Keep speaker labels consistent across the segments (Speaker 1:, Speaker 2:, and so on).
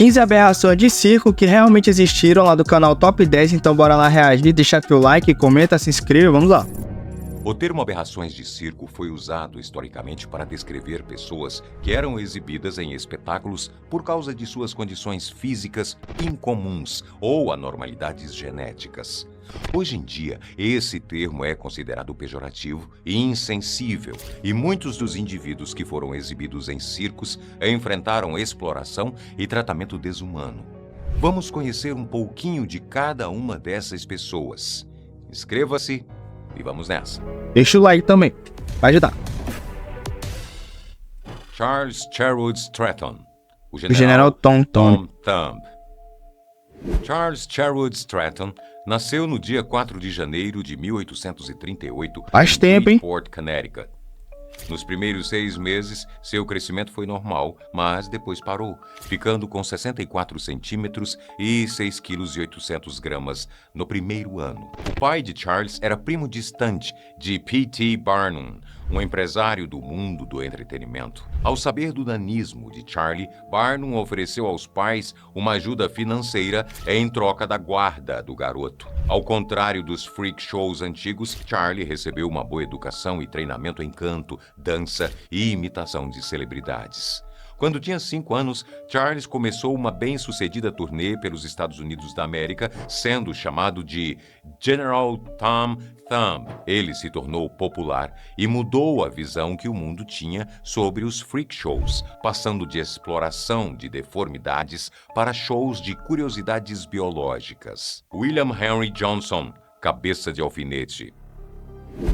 Speaker 1: 15 aberrações de circo que realmente existiram lá do canal Top 10, então bora lá reagir, deixa teu like, comenta, se inscreve, vamos lá.
Speaker 2: O termo aberrações de circo foi usado historicamente para descrever pessoas que eram exibidas em espetáculos por causa de suas condições físicas incomuns ou anormalidades genéticas. Hoje em dia, esse termo é considerado pejorativo e insensível, e muitos dos indivíduos que foram exibidos em circos enfrentaram exploração e tratamento desumano. Vamos conhecer um pouquinho de cada uma dessas pessoas. Inscreva-se e vamos nessa.
Speaker 1: Deixa o like também, vai ajudar.
Speaker 2: Charles Sherwood Stratton, o
Speaker 1: General Tom Thumb.
Speaker 2: Charles Sherwood Stratton nasceu no dia 4 de janeiro de 1838
Speaker 1: Faz tempo, hein?
Speaker 2: Newport, Connecticut. Nos primeiros 6 meses, seu crescimento foi normal, mas depois parou, ficando com 64 centímetros e 6,8 kg no primeiro ano. O pai de Charles era primo distante de P.T. Barnum, um empresário do mundo do entretenimento. Ao saber do nanismo de Charlie, Barnum ofereceu aos pais uma ajuda financeira em troca da guarda do garoto. Ao contrário dos freak shows antigos, Charlie recebeu uma boa educação e treinamento em canto, dança e imitação de celebridades. Quando tinha 5 anos, Charles começou uma bem-sucedida turnê pelos Estados Unidos da América, sendo chamado de General Tom Thumb. Ele se tornou popular e mudou a visão que o mundo tinha sobre os freak shows, passando de exploração de deformidades para shows de curiosidades biológicas. William Henry Johnson, cabeça de alfinete.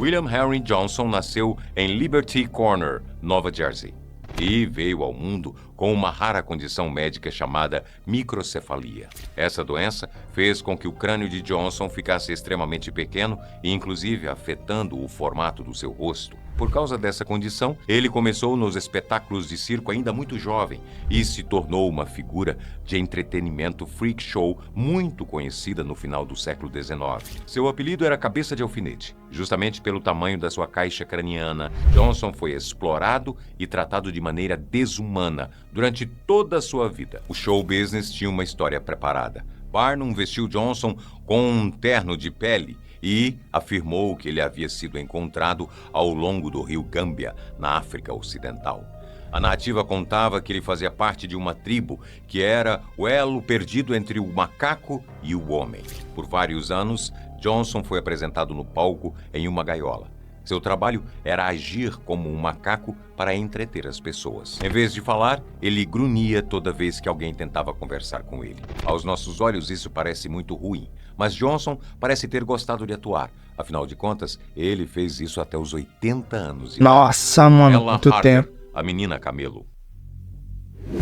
Speaker 2: William Henry Johnson nasceu em Liberty Corner, Nova Jersey, e veio ao mundo com uma rara condição médica chamada microcefalia. Essa doença fez com que o crânio de Johnson ficasse extremamente pequeno e, inclusive, afetando o formato do seu rosto. Por causa dessa condição, ele começou nos espetáculos de circo ainda muito jovem e se tornou uma figura de entretenimento freak show muito conhecida no final do século XIX. Seu apelido era Cabeça de Alfinete. Justamente pelo tamanho da sua caixa craniana, Johnson foi explorado e tratado de maneira desumana durante toda a sua vida. O show business tinha uma história preparada. Barnum vestiu Johnson com um terno de pele e afirmou que ele havia sido encontrado ao longo do rio Gâmbia, na África Ocidental. A narrativa contava que ele fazia parte de uma tribo que era o elo perdido entre o macaco e o homem. Por vários anos, Johnson foi apresentado no palco em uma gaiola. Seu trabalho era agir como um macaco para entreter as pessoas. Em vez de falar, ele grunhia toda vez que alguém tentava conversar com ele. Aos nossos olhos, isso parece muito ruim, mas Johnson parece ter gostado de atuar. Afinal de contas, ele fez isso até os 80 anos.
Speaker 1: Nossa, mano,
Speaker 2: Ella
Speaker 1: muito
Speaker 2: Harper,
Speaker 1: tempo.
Speaker 2: a menina camelo.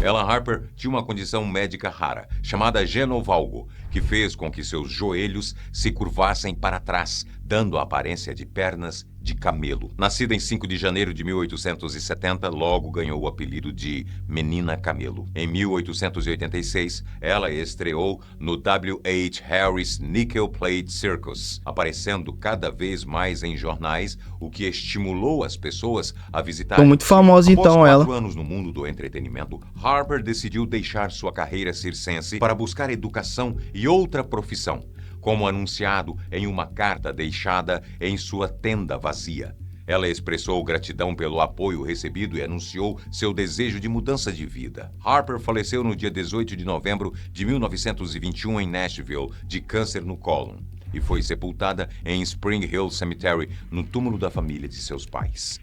Speaker 2: Ella Harper tinha uma condição médica rara, chamada genovalgo, que fez com que seus joelhos se curvassem para trás, dando a aparência de pernas de camelo. Nascida em 5 de janeiro de 1870, logo ganhou o apelido de Menina Camelo. Em 1886, ela estreou no W.H. Harris Nickel Plate Circus, aparecendo cada vez mais em jornais, o que estimulou as pessoas a visitar.
Speaker 1: Ficou muito famosa então ela.
Speaker 2: Após 4 anos no mundo do entretenimento, Harper decidiu deixar sua carreira circense para buscar educação e outra profissão, como anunciado em uma carta deixada em sua tenda vazia. Ela expressou gratidão pelo apoio recebido e anunciou seu desejo de mudança de vida. Harper faleceu no dia 18 de novembro de 1921 em Nashville, de câncer no cólon, e foi sepultada em Spring Hill Cemetery, no túmulo da família de seus pais.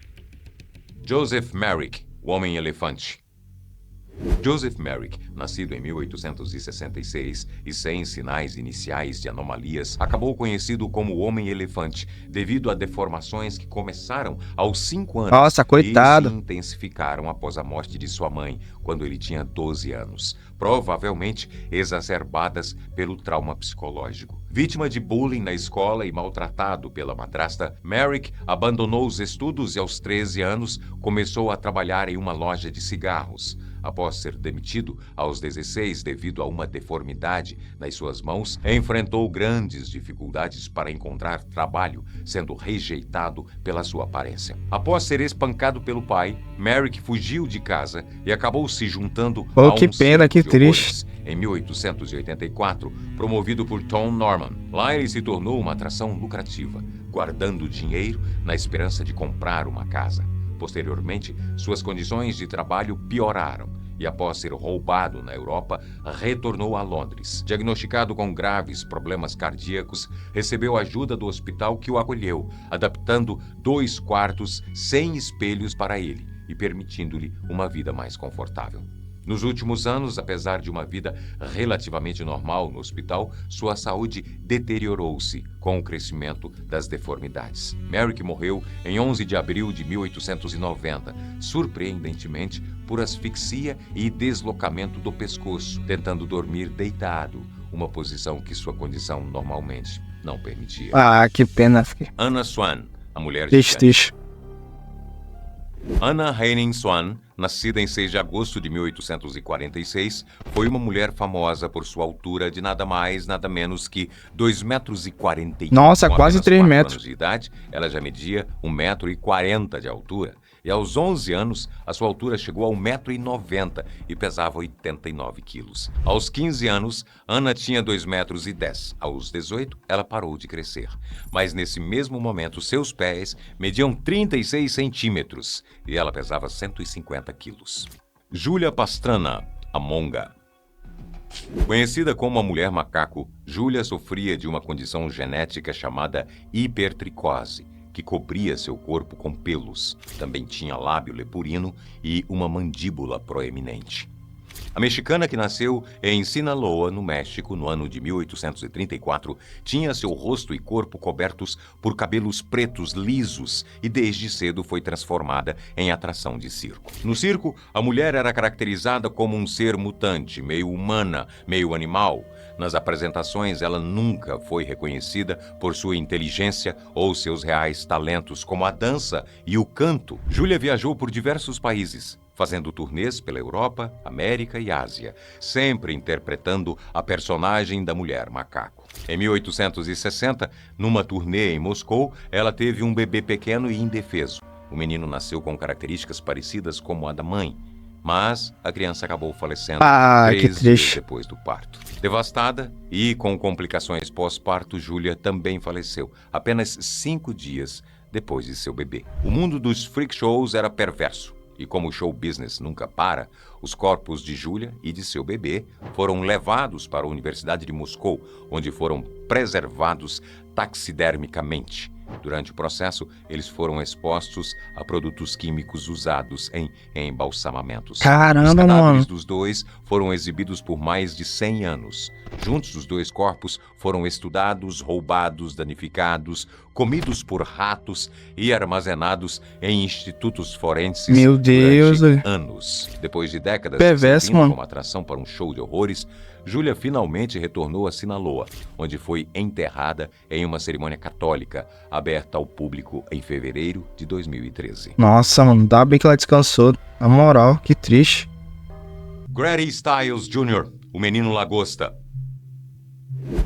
Speaker 2: Joseph Merrick, o Homem-Elefante. Joseph Merrick, nascido em 1866 e sem sinais iniciais de anomalias, acabou conhecido como Homem-Elefante devido a deformações que começaram aos 5 anos.
Speaker 1: Nossa, coitado.
Speaker 2: E se intensificaram após a morte de sua mãe, quando ele tinha 12 anos, provavelmente exacerbadas pelo trauma psicológico. Vítima de bullying na escola e maltratado pela madrasta, Merrick abandonou os estudos e aos 13 anos começou a trabalhar em uma loja de cigarros. Após ser demitido aos 16 devido a uma deformidade nas suas mãos, enfrentou grandes dificuldades para encontrar trabalho, sendo rejeitado pela sua aparência. Após ser espancado pelo pai, Merrick fugiu de casa e acabou se juntando a um
Speaker 1: que pena,
Speaker 2: circo
Speaker 1: que
Speaker 2: de
Speaker 1: triste.
Speaker 2: horrores. em 1884, promovido por Tom Norman. Lá ele se tornou uma atração lucrativa, guardando dinheiro na esperança de comprar uma casa. Posteriormente, suas condições de trabalho pioraram e, após ser roubado na Europa, retornou a Londres. Diagnosticado com graves problemas cardíacos, recebeu ajuda do hospital que o acolheu, adaptando 2 quartos sem espelhos para ele e permitindo-lhe uma vida mais confortável. Nos últimos anos, apesar de uma vida relativamente normal no hospital, sua saúde deteriorou-se com o crescimento das deformidades. Merrick morreu em 11 de abril de 1890, surpreendentemente por asfixia e deslocamento do pescoço, tentando dormir deitado, uma posição que sua condição normalmente não permitia.
Speaker 1: Ah, que pena.
Speaker 2: Anna Swan, a mulher
Speaker 1: Triste,
Speaker 2: gigante.
Speaker 1: triste.
Speaker 2: Anna Heinning Swan, nascida em 6 de agosto de 1846, foi uma mulher famosa por sua altura de nada mais, nada menos que 2,41 metros.
Speaker 1: Nossa,
Speaker 2: Com
Speaker 1: quase
Speaker 2: apenas
Speaker 1: 3
Speaker 2: 4
Speaker 1: metros.
Speaker 2: anos de idade, ela já media 1,40 metros de altura. E aos 11 anos, a sua altura chegou a 1,90 metros e pesava 89 quilos. Aos 15 anos, Anna tinha 2,10 metros. Aos 18, ela parou de crescer. Mas nesse mesmo momento, seus pés mediam 36 centímetros e ela pesava 150 quilos. Julia Pastrana, a monga. Conhecida como a mulher macaco, Julia sofria de uma condição genética chamada hipertricose, que cobria seu corpo com pelos. Também tinha lábio leporino e uma mandíbula proeminente. A mexicana, que nasceu em Sinaloa, no México, no ano de 1834, tinha seu rosto e corpo cobertos por cabelos pretos lisos e desde cedo foi transformada em atração de circo. No circo, a mulher era caracterizada como um ser mutante, meio humana, meio animal. Nas apresentações, ela nunca foi reconhecida por sua inteligência ou seus reais talentos, como a dança e o canto. Julia viajou por diversos países, fazendo turnês pela Europa, América e Ásia, sempre interpretando a personagem da mulher macaco. Em 1860, numa turnê em Moscou, ela teve um bebê pequeno e indefeso. O menino nasceu com características parecidas com a da mãe, mas a criança acabou falecendo 3
Speaker 1: que
Speaker 2: dias
Speaker 1: triste.
Speaker 2: depois do parto. Devastada e com complicações pós-parto, Julia também faleceu, apenas 5 dias depois de seu bebê. O mundo dos freak shows era perverso. E como o show business nunca para, os corpos de Julia e de seu bebê foram levados para a Universidade de Moscou, onde foram preservados taxidermicamente. Durante o processo, eles foram expostos a produtos químicos usados em embalsamamentos.
Speaker 1: Caramba,
Speaker 2: Os cadáveres
Speaker 1: mano.
Speaker 2: dos dois foram exibidos por mais de 100 anos. Juntos, os 2 corpos foram estudados, roubados, danificados, comidos por ratos e armazenados em institutos forenses
Speaker 1: Meu Deus,
Speaker 2: durante anos. Depois de décadas
Speaker 1: perverso,
Speaker 2: servindo
Speaker 1: mano.
Speaker 2: como atração para um show de horrores, Julia finalmente retornou a Sinaloa, onde foi enterrada em uma cerimônia católica, aberta ao público em fevereiro de 2013.
Speaker 1: Nossa, mano, dá bem que ela descansou. Na moral, que triste.
Speaker 2: Grady Stiles Jr., o menino lagosta.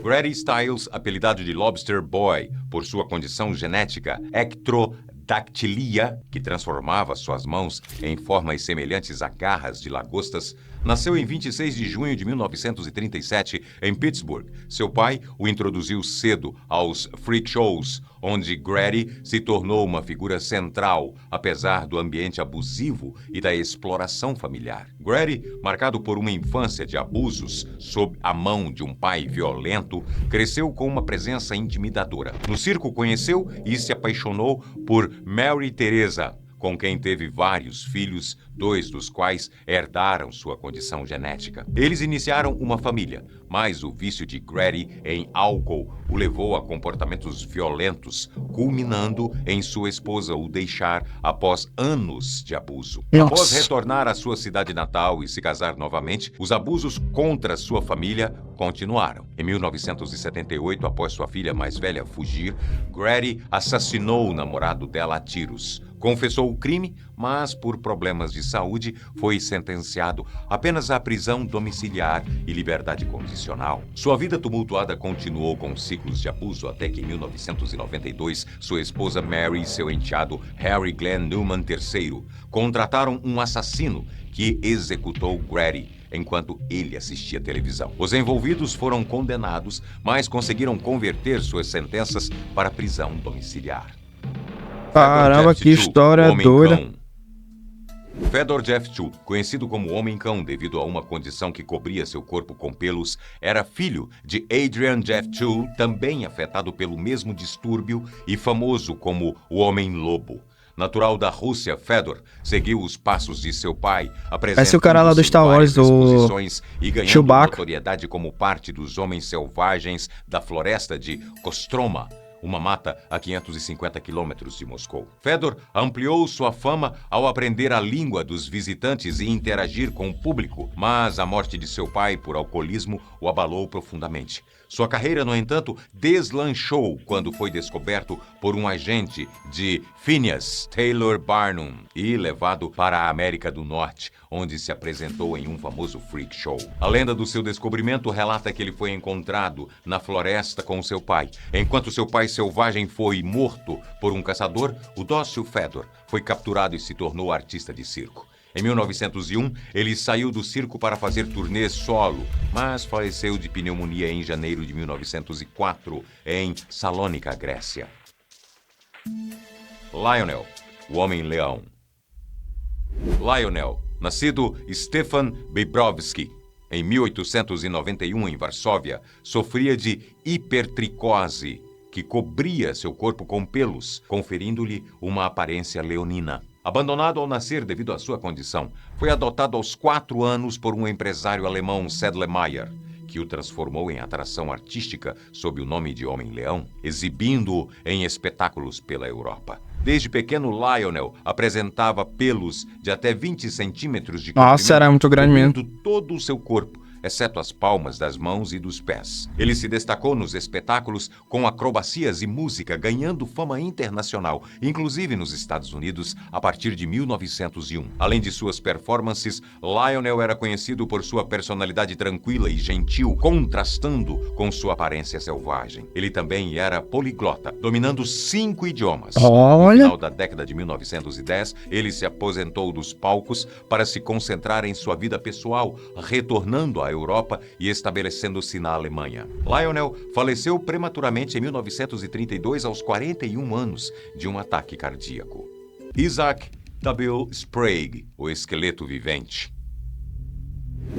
Speaker 2: Grady Stiles, apelidado de Lobster Boy por sua condição genética ectrodactilia, que transformava suas mãos em formas semelhantes a garras de lagostas, nasceu em 26 de junho de 1937 em Pittsburgh. Seu pai o introduziu cedo aos freak shows, onde Grady se tornou uma figura central, apesar do ambiente abusivo e da exploração familiar. Grady, marcado por uma infância de abusos sob a mão de um pai violento, cresceu com uma presença intimidadora. No circo, conheceu e se apaixonou por Mary Teresa, com quem teve vários filhos, 2 dos quais herdaram sua condição genética. Eles iniciaram uma família, mas o vício de Grady em álcool o levou a comportamentos violentos, culminando em sua esposa o deixar após anos de abuso.
Speaker 1: Nossa.
Speaker 2: Após retornar à sua cidade natal e se casar novamente, os abusos contra sua família continuaram. Em 1978, após sua filha mais velha fugir, Grady assassinou o namorado dela a tiros. Confessou o crime, mas por problemas de saúde foi sentenciado apenas à prisão domiciliar e liberdade condicional. Sua vida tumultuada continuou com ciclos de abuso até que em 1992, sua esposa Mary e seu enteado Harry Glenn Newman III contrataram um assassino que executou Grady, enquanto ele assistia televisão. Os envolvidos foram condenados, mas conseguiram converter suas sentenças para prisão domiciliar.
Speaker 1: Caramba, que história doida.
Speaker 2: Fedor Jeff-Chu, conhecido como Homem-Cão devido a uma condição que cobria seu corpo com pelos, era filho de Adrian Jeff-Chu, também afetado pelo mesmo distúrbio e famoso como o Homem-Lobo. Natural da Rússia, Fedor seguiu os passos de seu pai,
Speaker 1: Parece o cara lá do Star Wars, o
Speaker 2: e ganhando
Speaker 1: Chewbacca.
Speaker 2: notoriedade como parte dos homens selvagens da floresta de Kostroma, uma mata a 550 quilômetros de Moscou. Fedor ampliou sua fama ao aprender a língua dos visitantes e interagir com o público, mas a morte de seu pai por alcoolismo o abalou profundamente. Sua carreira, no entanto, deslanchou quando foi descoberto por um agente de Phineas Taylor Barnum e levado para a América do Norte, onde se apresentou em um famoso freak show. A lenda do seu descobrimento relata que ele foi encontrado na floresta com seu pai. Enquanto seu pai selvagem foi morto por um caçador, o dócil Fedor foi capturado e se tornou artista de circo. Em 1901, ele saiu do circo para fazer turnês solo, mas faleceu de pneumonia em janeiro de 1904, em Salônica, Grécia. Lionel, o Homem-Leão. Lionel, nascido Stefan Bobrovsky, em 1891 em Varsóvia, sofria de hipertricose, que cobria seu corpo com pelos, conferindo-lhe uma aparência leonina. Abandonado ao nascer devido à sua condição, foi adotado aos 4 anos por um empresário alemão, Sedlmayr, que o transformou em atração artística sob o nome de Homem-Leão, exibindo-o em espetáculos pela Europa. Desde pequeno, Lionel apresentava pelos de até 20 centímetros de comprimento.
Speaker 1: Nossa, era muito grande mesmo.
Speaker 2: Cobrindo todo o seu corpo, exceto as palmas das mãos e dos pés. Ele se destacou nos espetáculos com acrobacias e música, ganhando fama internacional, inclusive nos Estados Unidos, a partir de 1901. Além de suas performances, Lionel era conhecido por sua personalidade tranquila e gentil, contrastando com sua aparência selvagem. Ele também era poliglota, dominando 5 idiomas.
Speaker 1: Olha!
Speaker 2: No final da década de 1910, ele se aposentou dos palcos para se concentrar em sua vida pessoal, retornando à Europa e estabelecendo-se na Alemanha. Lionel faleceu prematuramente em 1932 aos 41 anos de um ataque cardíaco. Isaac W. Sprague, o esqueleto vivente.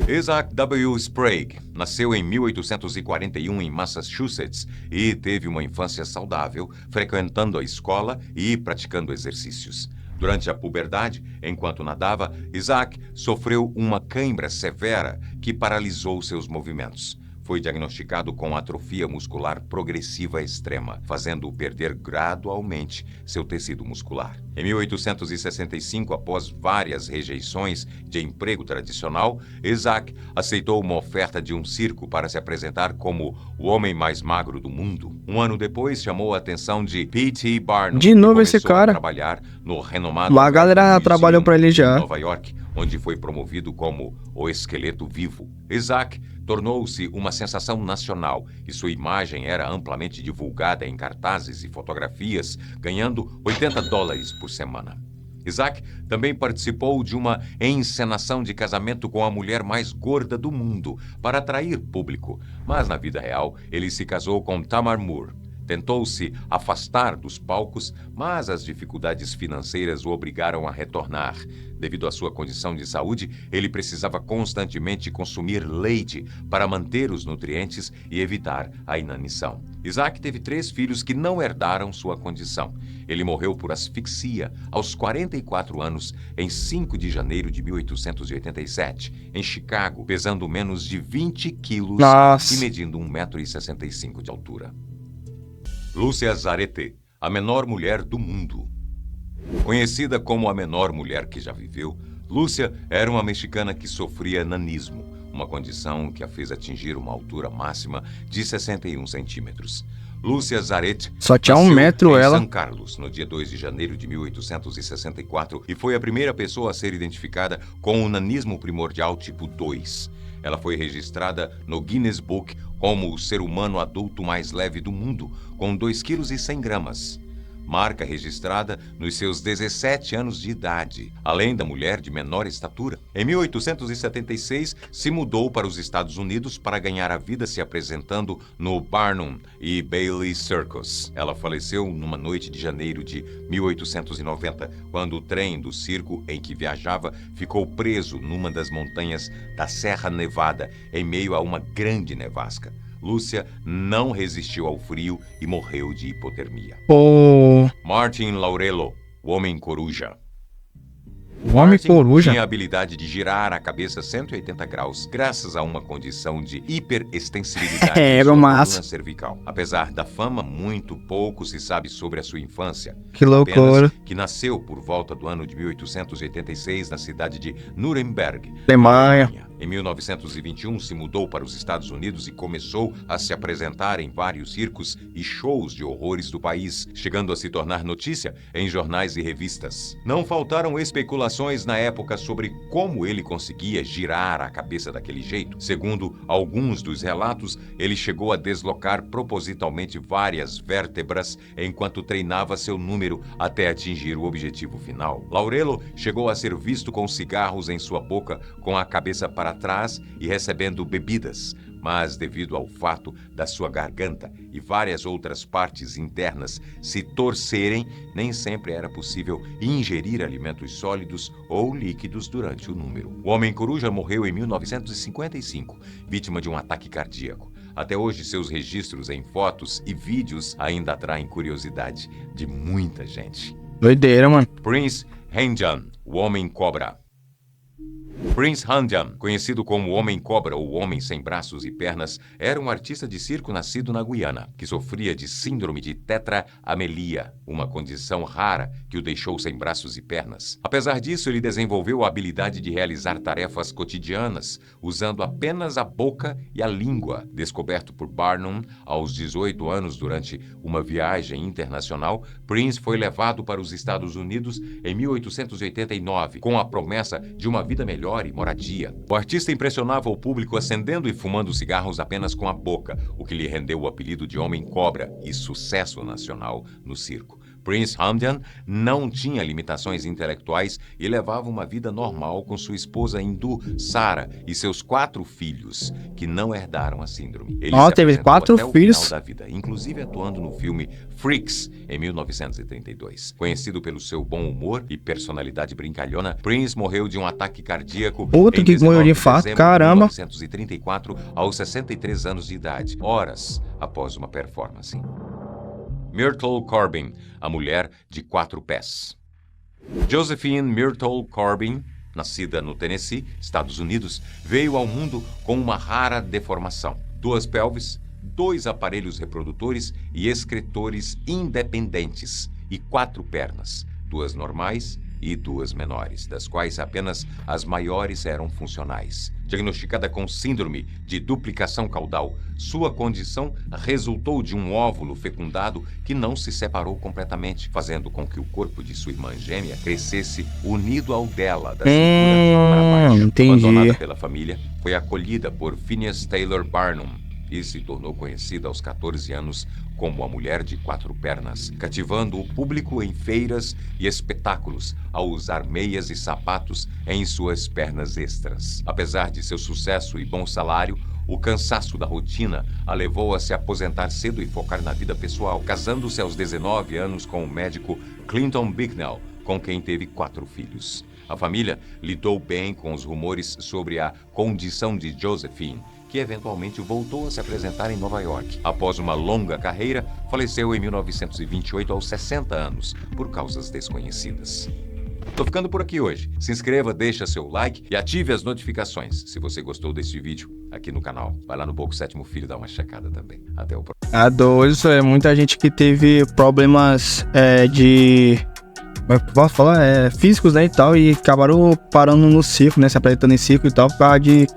Speaker 2: Isaac W. Sprague nasceu em 1841 em Massachusetts e teve uma infância saudável, frequentando a escola e praticando exercícios. Durante a puberdade, enquanto nadava, Isaac sofreu uma cãibra severa que paralisou seus movimentos. Foi diagnosticado com atrofia muscular progressiva extrema, fazendo-o perder gradualmente seu tecido muscular. Em 1865, após várias rejeições de emprego tradicional, Isaac aceitou uma oferta de um circo para se apresentar como o homem mais magro do mundo. Um ano depois, chamou a atenção de P.T. Barnum.
Speaker 1: De novo esse cara.
Speaker 2: A trabalhar no renomado
Speaker 1: Uma galera trabalhou para ele já.
Speaker 2: em Nova York, onde foi promovido como o esqueleto vivo. Isaac tornou-se uma sensação nacional e sua imagem era amplamente divulgada em cartazes e fotografias, ganhando $80 por semana. Isaac também participou de uma encenação de casamento com a mulher mais gorda do mundo para atrair público, mas na vida real ele se casou com Tamar Moore. Tentou se afastar dos palcos, mas as dificuldades financeiras o obrigaram a retornar. Devido à sua condição de saúde, ele precisava constantemente consumir leite para manter os nutrientes e evitar a inanição. Isaac teve 3 filhos que não herdaram sua condição. Ele morreu por asfixia aos 44 anos, em 5 de janeiro de 1887, em Chicago, pesando menos de 20 quilos
Speaker 1: Nossa.
Speaker 2: e medindo 1,65 m de altura. Lúcia Zarete, a menor mulher do mundo. Conhecida como a menor mulher que já viveu, Lúcia era uma mexicana que sofria nanismo, uma condição que a fez atingir uma altura máxima de 61 centímetros. Lúcia Zarete
Speaker 1: Só tinha
Speaker 2: nasceu
Speaker 1: 1 metro
Speaker 2: em
Speaker 1: ela.
Speaker 2: São Carlos, no dia 2 de janeiro de 1864, e foi a primeira pessoa a ser identificada com o nanismo primordial tipo 2. Ela foi registrada no Guinness Book como o ser humano adulto mais leve do mundo, com 2,1 kg. marca registrada nos seus 17 anos de idade, além da mulher de menor estatura. Em 1876, se mudou para os Estados Unidos para ganhar a vida se apresentando no Barnum e Bailey Circus. Ela faleceu numa noite de janeiro de 1890, quando o trem do circo em que viajava ficou preso numa das montanhas da Serra Nevada, em meio a uma grande nevasca. Lúcia não resistiu ao frio e morreu de hipotermia. Martin Laurello, o Homem Coruja.
Speaker 1: O Homem Coruja
Speaker 2: tinha a habilidade de girar a cabeça 180 graus, graças a uma condição de hiperextensibilidade em sua coluna cervical. Apesar da fama, muito pouco se sabe sobre a sua infância.
Speaker 1: Que loucura.
Speaker 2: Que nasceu por volta do ano de 1886 na cidade de Nuremberg,
Speaker 1: Alemanha.
Speaker 2: Em 1921, se mudou para os Estados Unidos e começou a se apresentar em vários circos e shows de horrores do país, chegando a se tornar notícia em jornais e revistas. Não faltaram especulações na época sobre como ele conseguia girar a cabeça daquele jeito. Segundo alguns dos relatos, ele chegou a deslocar propositalmente várias vértebras enquanto treinava seu número até atingir o objetivo final. Laurello chegou a ser visto com cigarros em sua boca, com a cabeça para trás e recebendo bebidas, mas devido ao fato da sua garganta e várias outras partes internas se torcerem, nem sempre era possível ingerir alimentos sólidos ou líquidos durante o número. O Homem Coruja morreu em 1955, vítima de um ataque cardíaco. Até hoje, seus registros em fotos e vídeos ainda atraem curiosidade de muita gente.
Speaker 1: Doideira, mano.
Speaker 2: Prince Handjan, o Homem Cobra. Prince Handjan, conhecido como Homem Cobra ou Homem Sem Braços e Pernas, era um artista de circo nascido na Guiana, que sofria de síndrome de tetraamelia, uma condição rara que o deixou sem braços e pernas. Apesar disso, ele desenvolveu a habilidade de realizar tarefas cotidianas, usando apenas a boca e a língua. Descoberto por Barnum aos 18 anos durante uma viagem internacional, Prince foi levado para os Estados Unidos em 1889, com a promessa de uma vida melhor e moradia. O artista impressionava o público acendendo e fumando cigarros apenas com a boca, o que lhe rendeu o apelido de Homem Cobra e sucesso nacional no circo. Prince Handjan não tinha limitações intelectuais e levava uma vida normal com sua esposa hindu, Sarah, e seus 4 filhos, que não herdaram a síndrome. Ele se
Speaker 1: teve 4
Speaker 2: até o
Speaker 1: filhos.
Speaker 2: final da vida, inclusive atuando no filme Freaks, em 1932. Conhecido pelo seu bom humor e personalidade brincalhona, Prince morreu de um ataque cardíaco
Speaker 1: Outro que morreu de infarto, caramba.
Speaker 2: de 1934, aos 63 anos de idade, horas após uma performance. Myrtle Corbin, a mulher de 4 pés. Josephine Myrtle Corbin, nascida no Tennessee, Estados Unidos, veio ao mundo com uma rara deformação: 2 pelvis, 2 aparelhos reprodutores e excretores independentes e 4 pernas, 2 normais e 2 menores, das quais apenas as maiores eram funcionais. Diagnosticada com síndrome de duplicação caudal, sua condição resultou de um óvulo fecundado que não se separou completamente, fazendo com que o corpo de sua irmã gêmea crescesse unido ao dela, da cintura para baixo.
Speaker 1: Entendi.
Speaker 2: Abandonada pela família, foi acolhida por Phineas Taylor Barnum e se tornou conhecida aos 14 anos como a mulher de 4 pernas, cativando o público em feiras e espetáculos ao usar meias e sapatos em suas pernas extras. Apesar de seu sucesso e bom salário, o cansaço da rotina a levou a se aposentar cedo e focar na vida pessoal, casando-se aos 19 anos com o médico Clinton Bicknell, com quem teve 4 filhos. A família lidou bem com os rumores sobre a condição de Josephine, que eventualmente voltou a se apresentar em Nova York. Após uma longa carreira, faleceu em 1928 aos 60 anos, por causas desconhecidas. Tô ficando por aqui hoje. Se inscreva, deixa seu like e ative as notificações. Se você gostou desse vídeo aqui no canal, vai lá no Boco Sétimo Filho dar uma checada também. Até o próximo.
Speaker 1: Isso é muita gente que teve problemas posso falar? Físicos, né, e tal, e acabaram parando no circo, né, se apresentando em circo e tal, por causa de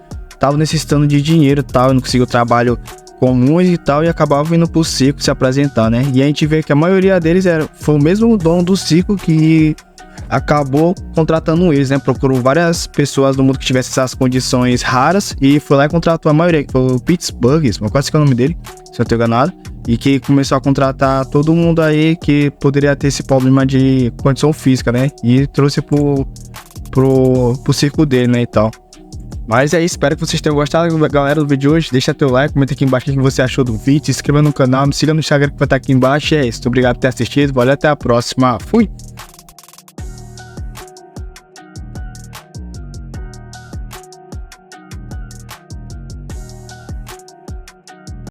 Speaker 1: tava necessitando de dinheiro e tal, não conseguiu trabalho comum e tal, e acabava vindo pro circo se apresentar, né? E a gente vê que a maioria deles foi o mesmo dono do circo que acabou contratando eles, né? Procurou várias pessoas do mundo que tivessem essas condições raras e foi lá e contratou a maioria, que foi o Pittsburgh, quase que é o nome dele, se eu não tô enganado. e que começou a contratar todo mundo aí que poderia ter esse problema de condição física, né? E trouxe pro circo dele, né, e tal. Mas é isso, espero que vocês tenham gostado, galera, do vídeo de hoje. Deixa teu like, comenta aqui embaixo o que você achou do vídeo, se inscreva no canal, me siga no Instagram que vai estar aqui embaixo. É isso, obrigado por ter assistido, valeu, até a próxima, fui!